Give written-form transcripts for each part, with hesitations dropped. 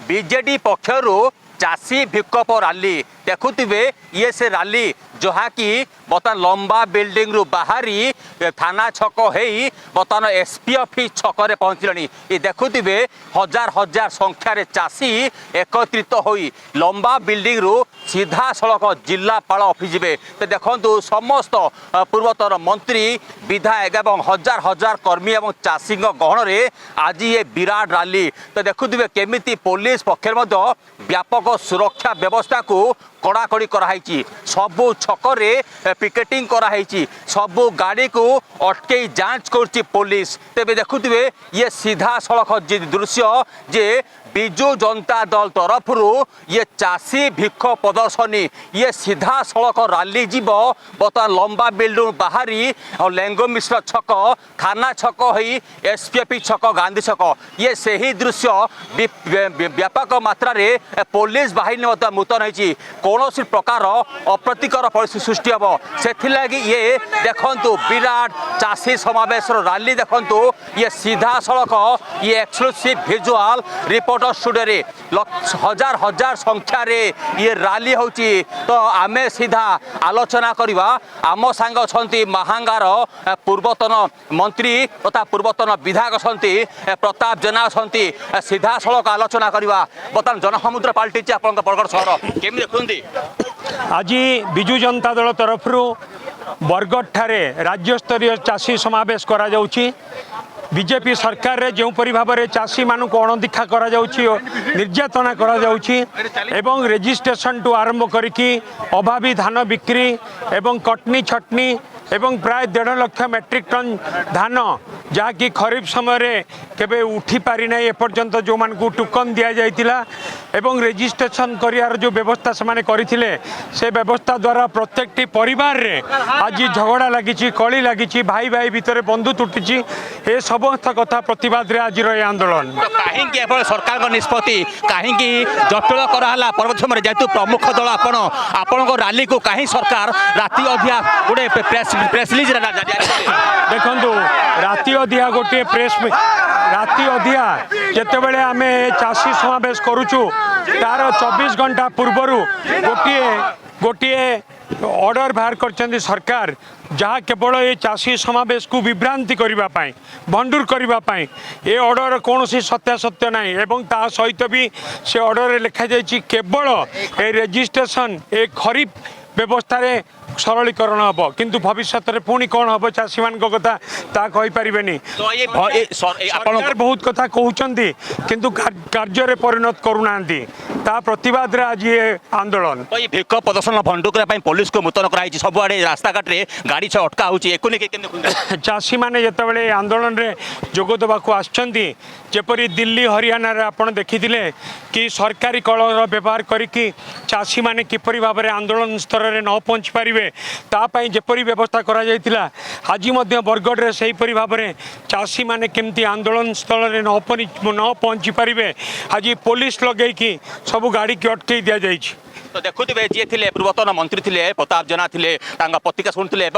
BJD पक्षर चाषी विक्षोभ rally देखुवे ये से रैली जहाँकि बर्तमान लंबा बिल्डिंग रु बाहरी थाना छक हो बर्तमान एसपी ऑफिस छक पहुँचले ये देखुवे हजार हजार संख्यार चाषी एकत्रित हो लंबा बिल्डिंग रु सीधा सड़क जिलापाल ऑफिस जीवे तो देखु समस्त पूर्वतन मंत्री विधायक एवं हजार हजार कर्मी और चाषी गहन में आज ये विराट रैली तो देखुवे केमिति पुलिस पक्षर व्यापक सुरक्षा व्यवस्था को कड़ाकड़ी कराई सबू छकरे पिकेटिंग कराई सबू गाड़ी को अटके जांच कर पुलिस तेरे देखुवे ये सीधा सड़क दृश्य जे बिजु जनता दल तरफ ये चाषी भिक्ष प्रदर्शनी ये सीधा सड़क रैली जीव बर्तमान लंबा बिल्डिंग बाहरी और लेंगो मिश्र छक थाना छक हो एसपीएफी छक गांधी छक ये से ही दृश्य व्यापक मात्रा रे पुलिस बाहिनी मुतन होती कौन प्रकार अप्रतिकर परिस्थिति सृष्टि हम से ये देखु विराट चाषी समावेश रैली देखु ये सीधा सड़क ये एक्सक्लूसिव विजुआल रिपोर्ट स्टूडियो हजार हजार संख्यार ये रैली होची तो आमे सीधा आलोचना करवा आम सांग छंती महांगार पूर्वतन मंत्री तथा पूर्वतन विधायक छंती प्रताप जेना छंती सीधा सड़क आलोचना करवा बर्तमान जनसमुद्र पलटि आप बरगढ़ सहर केमी देखुंती आज विजु जनता दल तरफ बरगढ़ ठारे राज्य स्तरीय चाषी समावेश करा जाउची बीजेपी सरकार रे जो परि भाव में चाषी मान को अणदेखा करा जाउची निर्यातना करा जाउची एवं रजिस्ट्रेशन टू आरंभ करिकी अभावी धान बिक्री एवं कटनी छटनी एवं प्राय 1.5 लाख मेट्रिक टन धान जहाँकि खरीफ समय केबे उठी पारि ना एपर्यंत जो मान को टोकन दिया जाइतिला एवं रजिस्ट्रेशन करियार जो व्यवस्था से माने करिथिले से व्यवस्था द्वारा प्रत्येकटी परिवार रे आज झगड़ा लगी कली लगी भाई भाई भितर बंधु तुटी ए समस्त कथा प्रतिवाद रे आज आंदोलन तो कहीं सरकार निष्पत्ति कहीं जटिल कराला परवर्त समय जेहेतु प्रमुख दल आपण रैली को कहीं सरकार राति अधिया गोटे प्रेस रिलीज देखु राति अधिया गोटे प्रेस राति अधिया जितेबले आम चाषी समावेश करुचु तार 24 घंटा पूर्वर गोटे ऑर्डर बाहर कर सरकार जहाँ केवल ये चाषी समावेश को विभ्रांति करने भंडूर करने ये ऑर्डर कौन सत्यासत्य ना एवं ता सहित भी से ऑर्डर लिखा जाइए केवल ए रजिस्ट्रेशन ए खरीफ व्यवस्था रे सरलीकरण हम किंतु भविष्य में पुणी कौन हम चाषी मान कथा ता कहीपरि सरकार बहुत कथा कहते किंतु कार्य रे परिणत करूना ता प्रतिवाद रे आज ये आंदोलन तो ये भिक्ष प्रदर्शन भंडू करने पुलिस को मुतन कराई सबुआड़े रास्ताघाट रे गाड़ी छ अटका हो चाषी मैंने जितेबाला आंदोलन रे जोग देवाक आसपरी दिल्ली हरियाणा रे आपण देखिथिले कि सरकारी कलर व्यवहार करिकी चाषी माने किपरि भाव में आंदोलन स्तर रे न पहुँच पारिबे तापाई जेपरी व्यवस्था करा जायतिला आज मध्य बरगढ़ रे सही परि भाव में चाषी माने केमती आंदोलन स्थल रे न पहुँची पारिबे आज पुलिस लगेकी सब गाड़ी की अटकई दि जाइए तो देखुवे जी थे पूर्वतन मंत्री थे प्रताप जेना थे प्रतिक्रिया शुणुते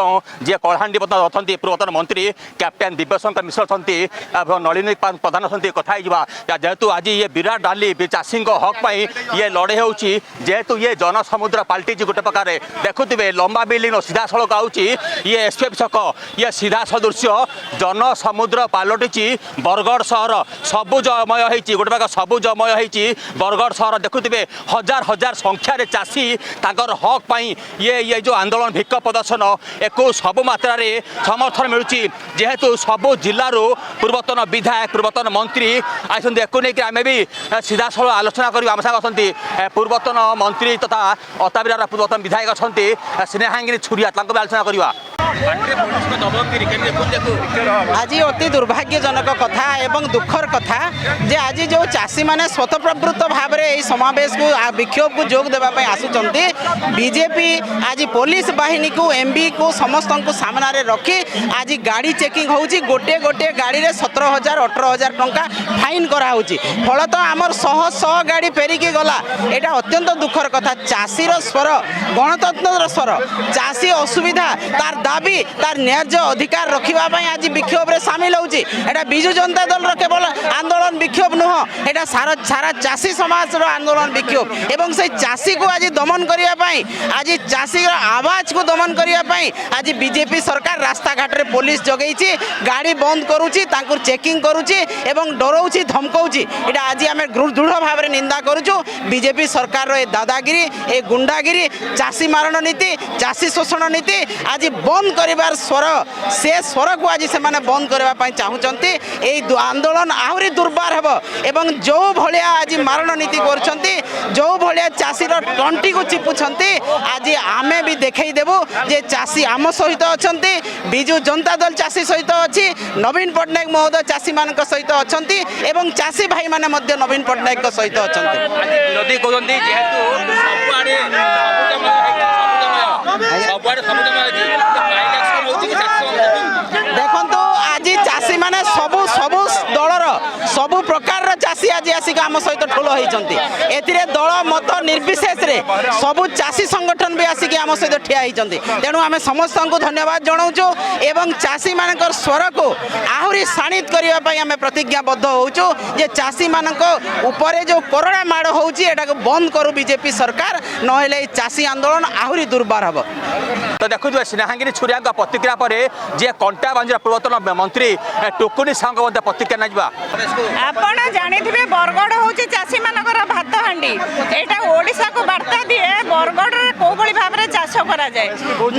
जी कलाहांडी अच्छा पूर्वतन मंत्री कैप्टेन दिव्यशंकर मिश्र अच्छा नलिनी प्रधान अच्छा कथा जेहेतु आज ये विराट रैली चाषी हक ये लड़े हो जेहेतु ये जनसमुद्र पलटि गोटे प्रकार देखुवे लंबा बिल्डिंग सीधा सड़क आउची ये एसपीएफ छक ये सीधा सदृश्य जनसमुद्र पलटि बरगढ़ सहर सबुजमय होती गोटे प्रकार सबुजमय होती बरगढ़ सहर देखुवे हजार हजार संख्यार चाषी ताकर हक पाई ये जो आंदोलन भिक्ष प्रदर्शन एक सब मात्रा रे समर्थन मिलूँ जेहेतु सबु जिलूर पूर्वतन विधायक पूर्वतन मंत्री आसते एक नहीं आम भी सीधा सड़क आलोचना कर आम साथ अच्छा पूर्वतन मंत्री तथा अताबिरार पूर्वतन विधायक अच्छा स्नेहांगिनी छुरिया आलोचना करवा आज अति दुर्भाग्यजनक कथा एवं दुखर कथा जे आज जो चाषी मैंने स्वतःप्रवृत्त भाव में समावेश को विक्षोभ को जोग देवाई आसुचंती बीजेपी आज पुलिस बाहिनी को एमबी को समस्त को सामने रखी आज गाड़ी चेकिंग होची गोटे गोटे गाड़ी रे 17,000 18,000 टंका फाइन कराऊँगी फलत आमर शह शह गाड़ी फेरिकी गला यहाँ अत्यंत दुखर कथा चाषीर स्वर गणतंत्र स्वर चाषी असुविधा तार दाबी দাবি তার ন্যায্য অধিকার রখিবা পাই আজি বিক্ষোভরে সামিল হচ্ছে। এটা বিজু জনতা দলর কেবল আন্দোলন বিক্ষোভ নুহ, এটা সারা চাষী সমাজর আন্দোলন বিক্ষোভ এবং সেই চাষীকে আজ দমন করিবা পাই, আজ চাষীর আওয়াজকে দমন করিবা পাই আজ বিজেপি সরকার রাস্তাঘাটে পুলিশ জগাইছি, গাড়ি বন্ধ করুছি, তাঁকু চেকিং করুছি এবং ডরাউছি ধমকাউছি। এটা আজ আমি দৃঢ় ভাবে নিন্দা করুছু। বিজেপি সরকার এ দাদাগিরি, এ গুন্ডাগিরি, চাষী মারণ নীতি, চাষী শোষণ নীতি আজ বন্ধ করিবার স্বর, সে স্বরকু আজ সে বন্ধ করা চাহুଛନ୍ତି। এই আন্দোলন আহুরি দুর্বার হব এবং যে ভায়া আজ মারণ নীতি করছেন, যে ভায়া চাষীর টন্টিকে চিপুଛନ୍ତି, আজ আমি বি দেখাই দেবু যে চাষী আম সহিত অনেক, বিজু জনতা দল চাষী সহিত অছি, নবীন পট্টনায়ক মহোদয় চাষী মান সহিত অনেক এবং চাষী ভাই মানে নবীন পট্টনায়ক সহিত অনেক। যদি কହୁଛନ୍ତି যেহেতু ସବୁଆଡେ ସବୁଜମୟ ଅଛି ଇଲେକ୍ସନ ହଉଛି କି ଚାଷ দেখন্তু আজি চাষী মানে সবু সবু দলর সবু প্রকারর চাষী আজ আসিক আম সহিত ঠোল হয়েছেন। এতে দল মত নির্বিশেষে সবু চাষী সংগঠন বি আসিক আম সহিত ঠিয়া হয়েছেন। তেণু আমি সমস্ত ধন্যবাদ জনাওছু এবং চাষী মানকর স্বরকু আহুরি শাণিত করা আমি প্রতিজ্ঞাবদ্ধ হচ্ছু যে চাষী মানক উপরে যে করোনা মাড় হচ্ছে এটা বন্ধ করু বিজেপি সরকার, নহলে এই চাষী আন্দোলন আহুরি দুর্বার হব। তো দেখুথিবে স্নেহাঙ্গিনী ছুরিয়াঙ্ক ପ୍ରତିକ୍ରିୟା ପରେ ଯିଏ କଣ୍ଟା ବାଞ୍ଜିର ପୂର୍ବତନ ମନ୍ତ୍ରୀ ଟୁକୁନି ସାହୁଙ୍କ ମଧ୍ୟ ପ୍ରତିକ୍ରିୟା ନେଇଯିବା। ଆପଣ ଜାଣିଥିବେ ବରଗଡ଼ ହେଉଛି ଚାଷୀମାନଙ୍କର ଭାତ ହାଣ୍ଡି। ଏଇଟା ଓଡ଼ିଶାକୁ ବାର୍ତ୍ତା ଦିଏ ବରଗଡ଼ରେ କୋଉଭଳି ଭାବରେ ଚାଷ କରାଯାଏ।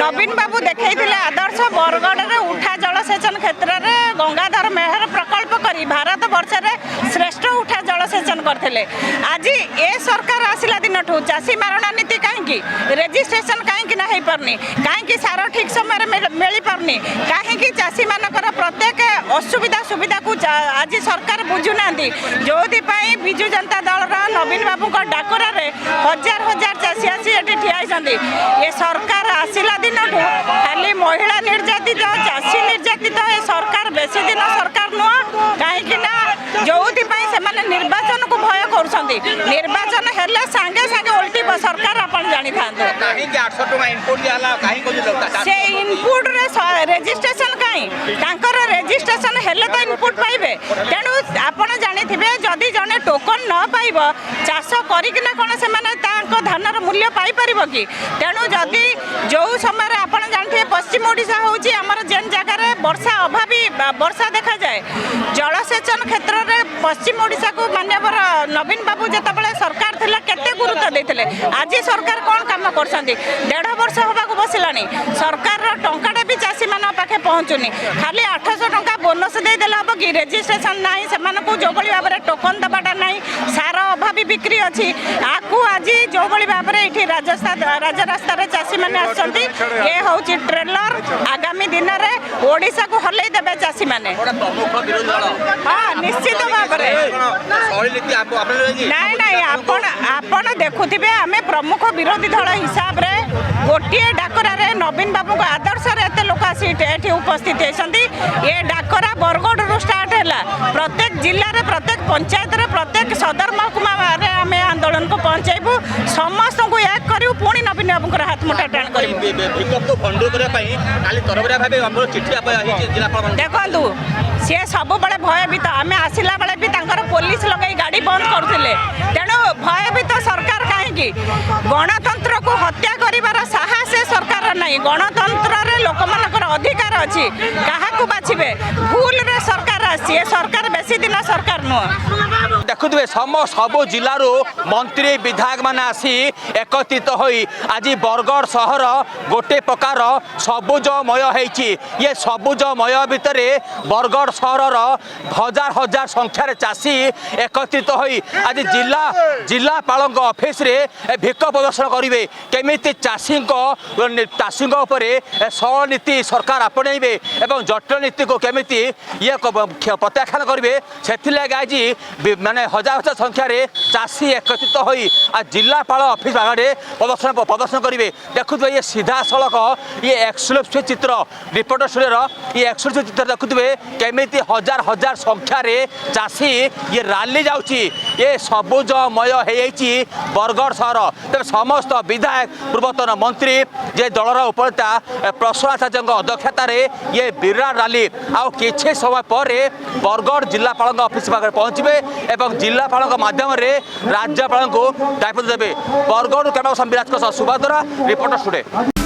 ନବୀନ ବାବୁ ଦେଖେଇଥିଲେ ଆଦର୍ଶ ବରଗଡ଼ରେ ଉଠା ଜଳସେଚନ କ୍ଷେତ୍ରରେ ଗଙ୍ଗାଧର ମେହେର ପ୍ରକଳ୍ପ କରି ଭାରତ ବର୍ଷରେ ଶ୍ରେଷ୍ଠ ଉଠା ଜଳସେଚନ କରିଥିଲେ। ଆଜି ଏ ସରକାର ଆସିଲା ଦିନଠୁ ଚାଷୀ ମାରଣ ନୀତି କାହିଁକି, ରେଜିଷ୍ଟ୍ରେସନ କାହିଁକି ନା ହେଇପାରୁନି, କାହିଁକି ସାର ଠିକ୍ ସମୟରେ ମିଳିପାରୁନି, କାହିଁକି ଚାଷୀମାନଙ୍କର ପ୍ରତ୍ୟେକ ଅସୁବିଧା ସୁବିଧାକୁ ଆଜି ସରକାର ବୁଝୁନାହାନ୍ତି। ଯେଉଁଥିପାଇଁ ବିଜୁ ଜନତା ଦଳର ନବୀନ ବାବୁଙ୍କ ଡାକରାରେ ହଜାର ହଜାର ଚାଷୀ ଆସି ଏଠି ଠିଆ ହେଇଛନ୍ତି। ଏ ସରକାର ଆସିଲା ଦିନଠୁ ଖାଲି ମହିଳା ନିର୍ଯାତିତ, ଚାଷୀ ନିର୍ଯାତିତ ଏ ସରକାର ବେଶୀ ଦିନ ସରକାର ନୁହଁ। କାହିଁକି ନା ଯେଉଁଥିପାଇଁ ସେମାନେ ନିର୍ବାଚନକୁ ଭୟ କରୁଛନ୍ତି। ନିର୍ବାଚନ ହେଲେ ସାଙ୍ଗେ ସାଙ୍ଗେ ଓଲଟିବ ସରକାର, ଆପଣ ଜାଣିଥାନ୍ତୁ। ସେ ଇନପୁଟରେ ରେଜିଷ୍ଟ୍ରେସନ କାହିଁ, ତାଙ୍କର ରେଜିଷ୍ଟ୍ରେସନ ହେଲେ ତ ଇନପୁଟ ପାଇବେ। ତେଣୁ ଆପଣ ଜାଣିଥିବେ ଯଦି ଜଣେ ଟୋକନ ନ ପାଇବ ଚାଷ କରିକିନା କ'ଣ ସେମାନେ ତାଙ୍କ ଧାନର ମୂଲ୍ୟ ପାଇପାରିବ କି? ତେଣୁ ଯଦି ଯେଉଁ ସମୟରେ ଆପଣ ଜାଣିଥିବେ ପଶ୍ଚିମ ଓଡ଼ିଶା ହେଉଛି ଆମର ଯେନ୍ ଜାଗାରେ ବର୍ଷା ଅଭାବୀ ବର୍ଷା ଦେଖାଯାଏ, ଜଳସେଚନ କ୍ଷେତ୍ରରେ ପଶ୍ଚିମ ଓଡ଼ିଶାକୁ ମାନ୍ୟବର ନବୀନ ବାବୁ ଯେତେବେଳେ ସରକାର ଥିଲା କେତେ ଗୁରୁତ୍ୱ ଦେଇଥିଲେ। ଆଜି ସରକାର କ'ଣ କାମ କରୁଛନ୍ତି? 1.5 ବର୍ଷ ହେବାକୁ ବସିଲାଣି, ସରକାରର ଟଙ୍କାଟା ବି ଚାଷୀମାନଙ୍କ ପାଖେ ପହଞ୍ଚୁନି। ଖାଲି 800 ଟଙ୍କା ବୋନସ୍ ଦେଇଦେଲେ ହେବ କି? ରେଜିଷ୍ଟ୍ରେସନ ନାହିଁ, ସେମାନଙ୍କୁ ଯେଉଁଭଳି ଭାବରେ ଟୋକନ ଦେବାଟା ନାହିଁ, ସାର ଅଭାବୀ ବିକ୍ରି ଅଛି। ଆକୁ ଆଜି ଯେଉଁଭଳି ଭାବରେ ଏଇଠି ରାଜରାସ୍ତାରେ ଚାଷୀମାନେ ଆସୁଛନ୍ତି, ଏ ହେଉଛି ଟ୍ରେଲର। ଆଗାମୀ ଦିନରେ ଓଡ଼ିଶାକୁ ହଲେଇ ଦେବେ ଚାଷୀମାନେ। ହଁ, ନିଶ୍ଚିତ ଭାବରେ। ନାଇଁ ନାଇଁ, ଆପଣ ଦେଖୁଥିବେ ଆମେ ପ୍ରମୁଖ ବିରୋଧୀ ଦଳ ହିସାବରେ ଗୋଟିଏ ଡାକରାରେ ନବୀନ ବାବୁଙ୍କ ଆଦର୍ଶରେ ଏତେ ଲୋକ ଆସି ଏଠି ଉପସ୍ଥିତ ହେଇଛନ୍ତି। ଏ ଡାକରା ବରଗଡ଼ରୁ ଷ୍ଟାର୍ଟ ହେଲା, ପ୍ରତ୍ୟେକ ଜିଲ୍ଲାରେ, ପ୍ରତ୍ୟେକ ପଞ୍ଚାୟତରେ, ପ୍ରତ୍ୟେକ ସଦର ମହକୁମାରେ ଆମେ ଆନ୍ଦୋଳନକୁ ପହଞ୍ଚାଇବୁ। ସମସ୍ତଙ୍କୁ ଏକ କରିବୁ, ପୁଣି ନବୀନ ବାବୁଙ୍କର ହାତ ମୁଠା ଟାଣ କରିବୁ। ଦେଖନ୍ତୁ, ସିଏ ସବୁବେଳେ ଭୟଭୀତ। ଆମେ ଆସିଲା ବେଳେ ବି ତାଙ୍କର ପୋଲିସ ଲଗାଇ ଗାଡ଼ି ବନ୍ଦ କରୁଥିଲେ। ତେଣୁ ଭୟଭୀତ ସରକାର କାହିଁକି? ଗଣତନ୍ତ୍ରକୁ ହତ୍ୟା କରିବାର ସାହସ ସରକାର ନାହିଁ। ଗଣତନ୍ତ୍ରରେ ଲୋକମାନଙ୍କର ଅଧିକାର ଅଛି, କାହାକୁ ବାଛିବେ? ଭୁଲରେ ସରକାର ଆସିଛି, ଏ ସରକାର ବେଶୀ ଦିନ ସରକାର ନୁହଁ। ଦେଖୁଥିବେ ସବୁ ଜିଲ୍ଲାରୁ ମନ୍ତ୍ରୀ ବିଧାୟକ ମାନେ ଆସି ଏକତ୍ରିତ ହୋଇ ଆଜି ବରଗଡ଼ ସହର ଗୋଟେ ପ୍ରକାର ସବୁଜମୟ ହେଇଛି। ଇଏ ସବୁଜମୟ ଭିତରେ ବରଗଡ଼ ସହରର ହଜାର ହଜାର ସଂଖ୍ୟାରେ ଚାଷୀ ଏକତ୍ରିତ ହୋଇ ଆଜି ଜିଲ୍ଲାପାଳଙ୍କ ଅଫିସରେ ଭିକ ପ୍ରଦର୍ଶନ କରିବେ। କେମିତି ଚାଷୀଙ୍କ ଉପରେ ସରଳ ନୀତି ସରକାର ଆପଣେଇବେ ଏବଂ ଜଟିଳ ନୀତିକୁ କେମିତି ଇଏ ପ୍ରତ୍ୟାଖ୍ୟାନ କରିବେ, ସେଥିଲାଗି ଆଜି ମାନେ प्राय हजार हजार संख्यार चाषी एकत्रित हो जिलापाल ऑफिस आगे प्रदर्शन करेंगे। देखुए ये सीधा सड़क ये एक्सक्लूसिव चित्र रिपोर्टर स्टूडियो ये एक्सक्लूसिव चित्र देखुए केमी हजार हजार संख्यार चाषी ये रैली जाऊँगी ये सबुजमय हो बरगढ़ सहर। तेज समस्त विधायक पूर्वतन मंत्री जे दलर उपनेता प्रसून आचार्य अध्यक्षतार ये विराट रैली आउ किछि समय पर बरगढ़ जिलापाल ऑफिस पाखे पहुँचे और जिलापाल माध्यम राज्यपाल को दायित्व देवे। Bargarh camera Sambiraj Subhadra reporter studio.